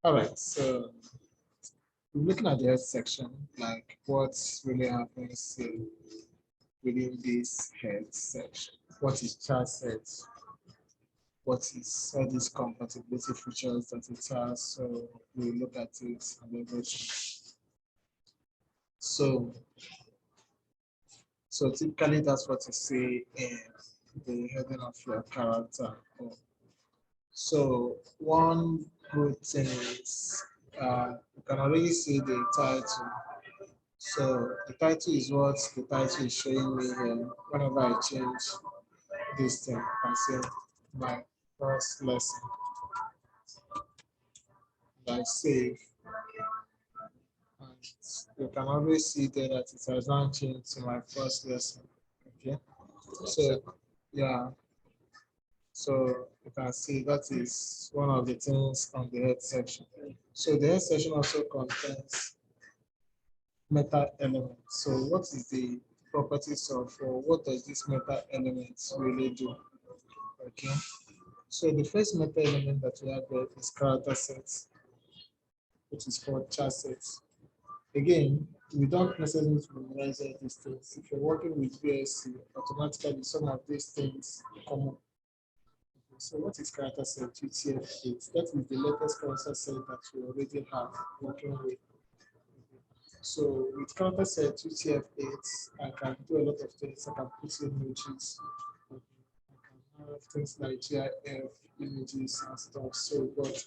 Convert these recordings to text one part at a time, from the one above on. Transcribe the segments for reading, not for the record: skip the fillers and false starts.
All right, so we're looking at the health section, like what really happens within this health section. What is child health? What is all these compatibility features that it has? So we'll look at it and everything. So, so typically that's what you see in the heading of your character. So one good thing is you can already see the title. So the title is what the title is showing me here. Whenever I change this thing, I can say my first lesson. And I save, and you can always see there that it has now changed to my first lesson. Okay, so yeah, so you can see that is one of the things on the head section. So the head section also contains meta elements. So what is the properties of, or what does this meta elements really do? Okay. So the first meta element that we have there is character sets, which is called char sets. Again, we don't necessarily need to memorize all these things. If you're working with VSC, automatically some of these things come up. So what is character set? UTF-8. That is the latest character set that we already have working with. So with character set UTF-8, I can do a lot of things. I can put images. I can have things like GIF images and stuff. So, but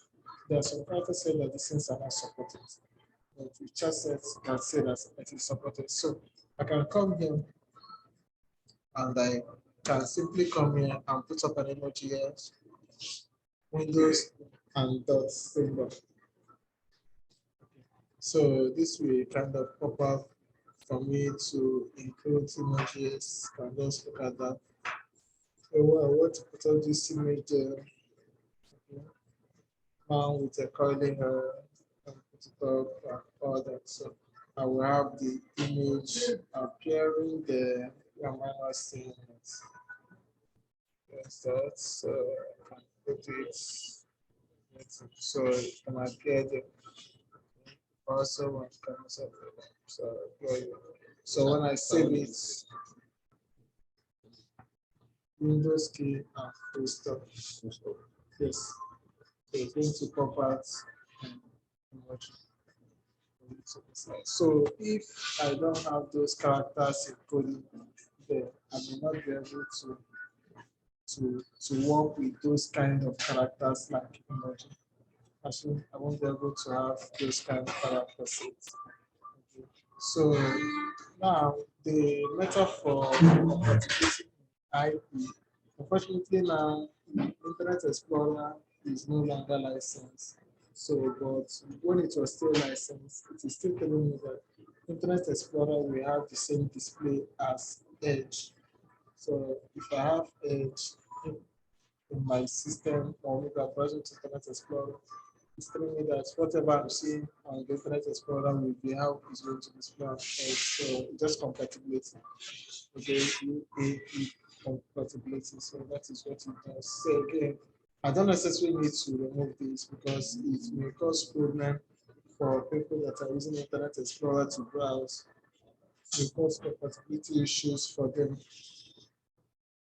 there are some character sets that the things are not supported. But with chat sets, you can say that it is supported. So I can come here and I can simply come here and put up an emoji here, Windows and dot symbol. So this will kind of pop up for me to include images. Can just look at that. So I want to put up this image there. Okay. Man with a curly hair and put it up and all that. So I will have the image appearing there. Am I not seeing it? Yes, that's I can put it. So it can appear there. Also, one can also so when I save it, Windows key and full stop. Yes, so it's going to pop out and watch it. So if I don't have those characters encoded there, I may not be able to work with those kind of characters like emoji. Actually, I won't be able to have those kind of character sets. Okay. So now the metaphor for IP. Unfortunately now Internet Explorer is no longer licensed. So but when it was still licensed, it is still telling me that Internet Explorer will have the same display as Edge. So if I have Edge in my system or maybe I'm browsing to Internet Explorer, it's telling me that whatever I'm seeing on the Internet Explorer will be how it's going to display on Edge. So just compatibility. Okay, UAE compatibility. So that is what it does. So again, I don't necessarily need to remove this because it may cause problem for people that are using Internet Explorer to browse. It cause compatibility issues for them.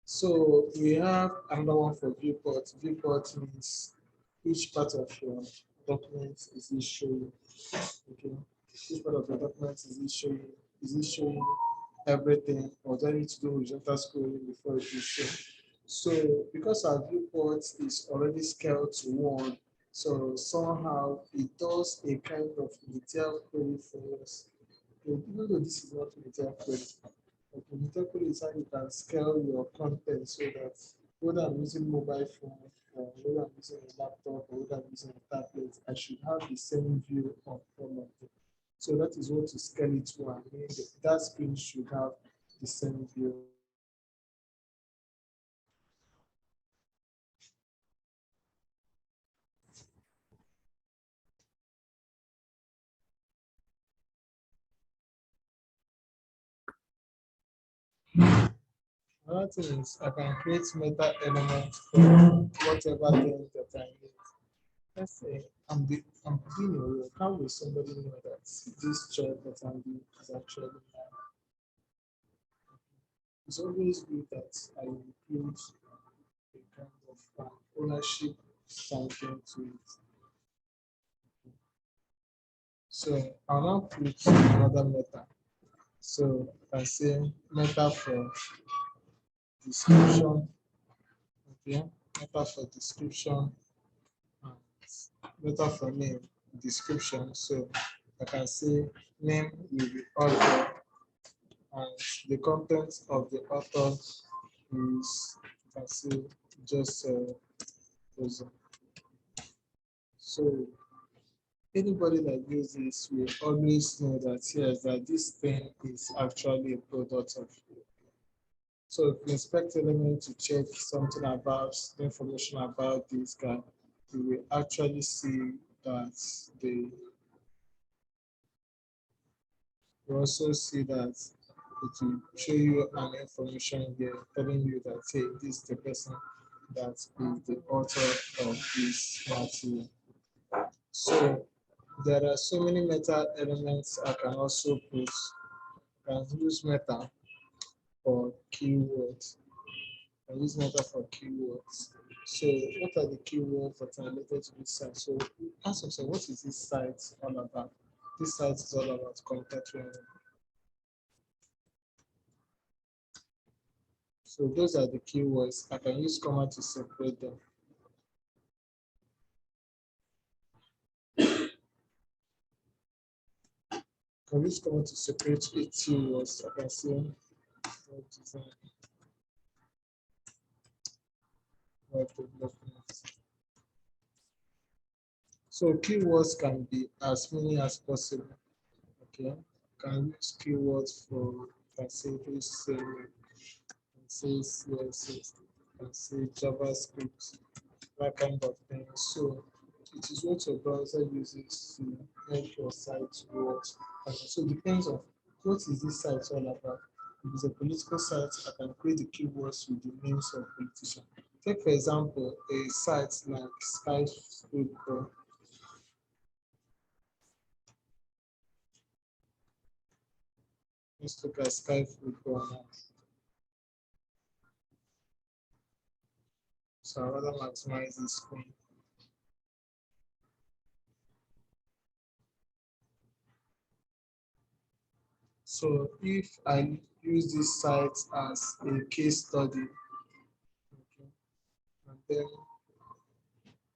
So we have another one for viewport. Viewport means which part of your document is it showing? Okay, which part of the document is it showing? Is it showing everything, or do I need to do horizontal scrolling before it is shown? So because our viewport is already scaled to 1, so somehow it does a kind of initial query for us. Okay, even though this is not initial query, but initial query is how you can scale your content so that whether I'm using mobile phone or whether I'm using a laptop or whether I'm using a tablet, I should have the same view of all of them. So that is what to scale it to. I mean, that screen should have the same view. Another thing is I can create meta elements for whatever thing that I need. let's say I'm doing a work. How will somebody know that this job that I'm doing is actually mine? It's always good that I include a kind of ownership something to it. So I'll now put another meta. So I say meta for description, okay, meta for description, and meta for name description. So I can say name will be author, and the content of the author is, you can say, just those. So anybody that uses this will always know that yes, that this thing is actually a product of. So if you inspect element to check something about the information about this guy, you will actually see that they you also see that it will show you an information here telling you that hey, this is the person that is the author of this material. So there are so many meta elements I can also put. I can use meta for keywords. I use meta for keywords. So what are the keywords that are related to this site? So ask yourself, what is this site all about? This site is all about content training. So those are the keywords. I can use comma to separate them. I can use comma to separate each keywords. I can say web design, web development. So keywords can be as many as possible. Okay, can use keywords for, can say this, can say CSS, can say JavaScript, that kind of thing. So it is what your browser uses to make your site work. And so it depends on what is this site all about. If it's a political site, I can create the keywords with the names of politicians. Take for example a site like skyscraper. Let's look at skyscraper now. So I rather maximize the screen. So if I use this site as a case study, okay, and then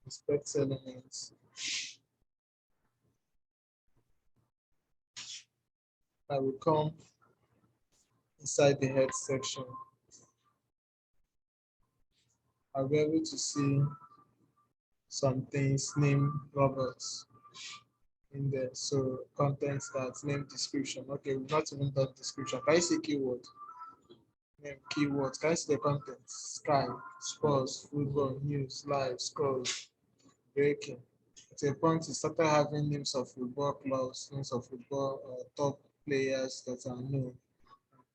inspect elements, I will come inside the head section. I'll be able to see some things named Roberts in there. So content starts, name description. Okay, we've not even done description. Can I see keyword? Name keywords. Can I see the content? Sky, sports, football, news, live, scores, breaking. At a point, you started having names of football clubs, names of football top players that are known,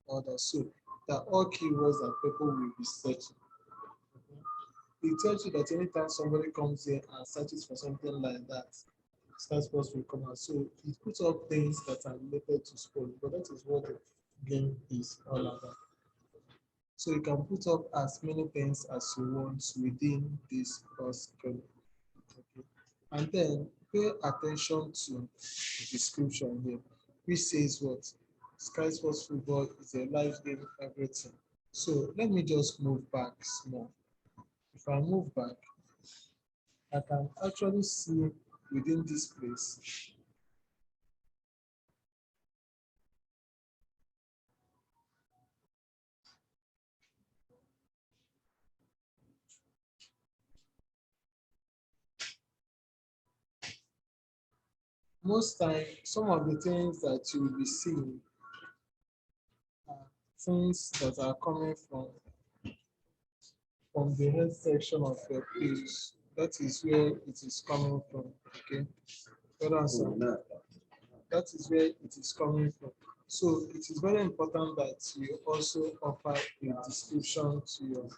others. So they're all keywords that people will be searching. It tells you that anytime somebody comes in and searches for something like that, sports will come out. So it puts up things that are related to sport, but that is what the game is all about. So you can put up as many things as you want within this course code. Okay. And then pay attention to the description here, which says what? Sky Sports Football is a live game, everything. So let me just move back small. If I move back, I can actually see within this place most time some of the things that you will be seeing are things that are coming from the head section of your page. That is where it is coming from. Okay. Hold on, sir. That is where it is coming from. So it is very important that you also offer a description to your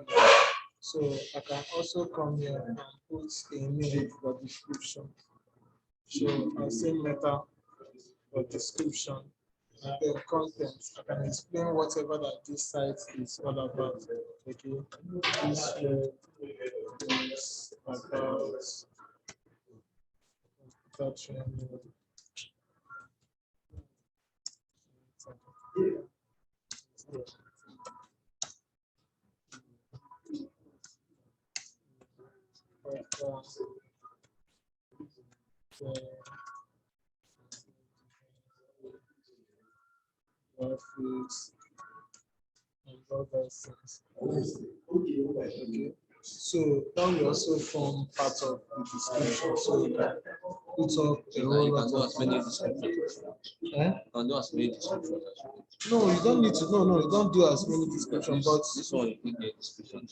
page. So I can also come here and put a name for description. So I'll say meta for description and then content. I can explain whatever that this site is all about. Okay, this is about computer training. Graphics and other things. Okay. So that will also form part of the description. So you can put up a whole lot of descriptions. Eh? And do as many descriptions. No, you don't need to. No, you don't do as many descriptions. But This one you need description.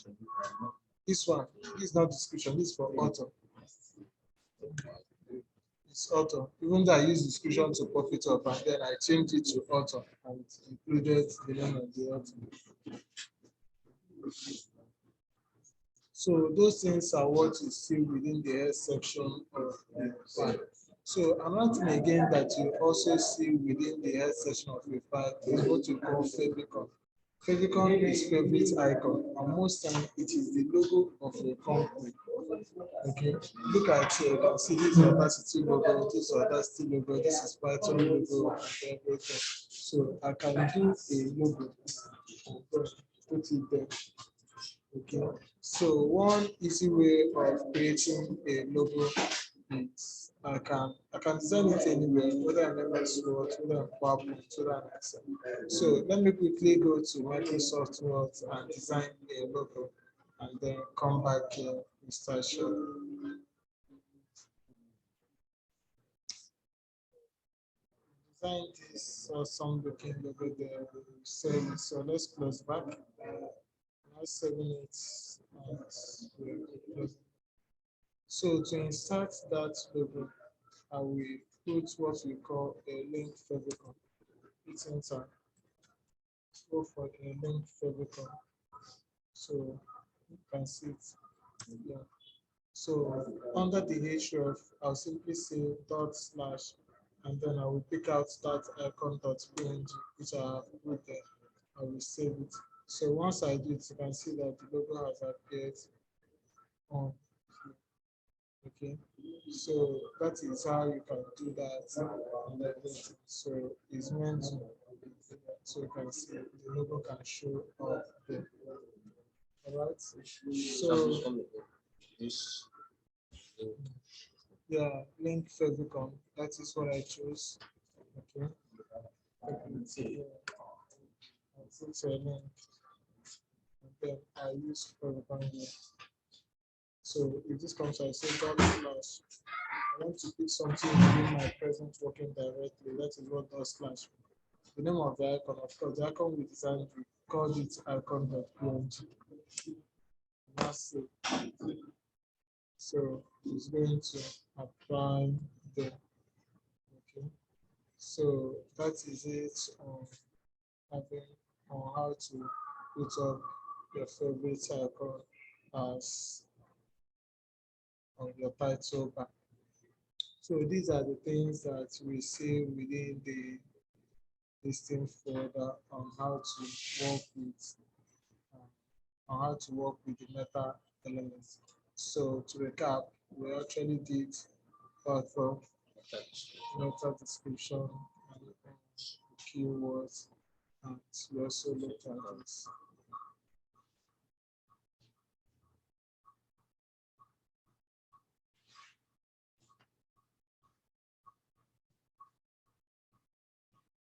this one, this is not description. This is for author. It's author. Even though I use description to pop it up, and then I changed it to author and included the name of the author. So those things are what you see within the head section of the file. So another thing again that you also see within the head section of a file is what you call favicon. Favicon is favorite icon, and most times it is the logo of a company. Okay, look at here, you can see this is Audacity logo, this is Audacity logo, this is Python logo, and everything. So I can do a logo, put it there. Okay, so one easy way of creating a logo is I can design it anywhere, whether in MS Word, whether in PowerPoint, whether in Excel. So let me quickly go to Microsoft Word and design a logo, and then come back here and start showing. Design this awesome looking logo there. Save it. So let's close back. Now saving it and we'll close it. So to insert that logo, I will put what we call a link favicon. Hit enter. Go for a link favicon. So you can see it. Yeah. So under the href, I'll simply say dot slash, and then I will pick out that icon dot png, which I have put there. I will save it. So once I do it, you can see that the logo has appeared on. Okay, so that is how you can do that and everything. So it's meant to, so you can see the logo can show up there. All right. So This yeah, link favicon. That is what I chose. Okay. It's a link, and then I use favicon here. So if this comes, I say dot slash. I want to pick something within my present working directly. That is what dot slash. The name of the icon, of course, the icon we designed, we called it icon.png. That's it. So it's going to apply there. Okay. So that is it on having on how to put up your favorite icon as on your title bar. So these are the things that we see within the listing folder on how to work with the meta elements. So to recap, we actually did platform, meta description, and keywords, and we also looked at this.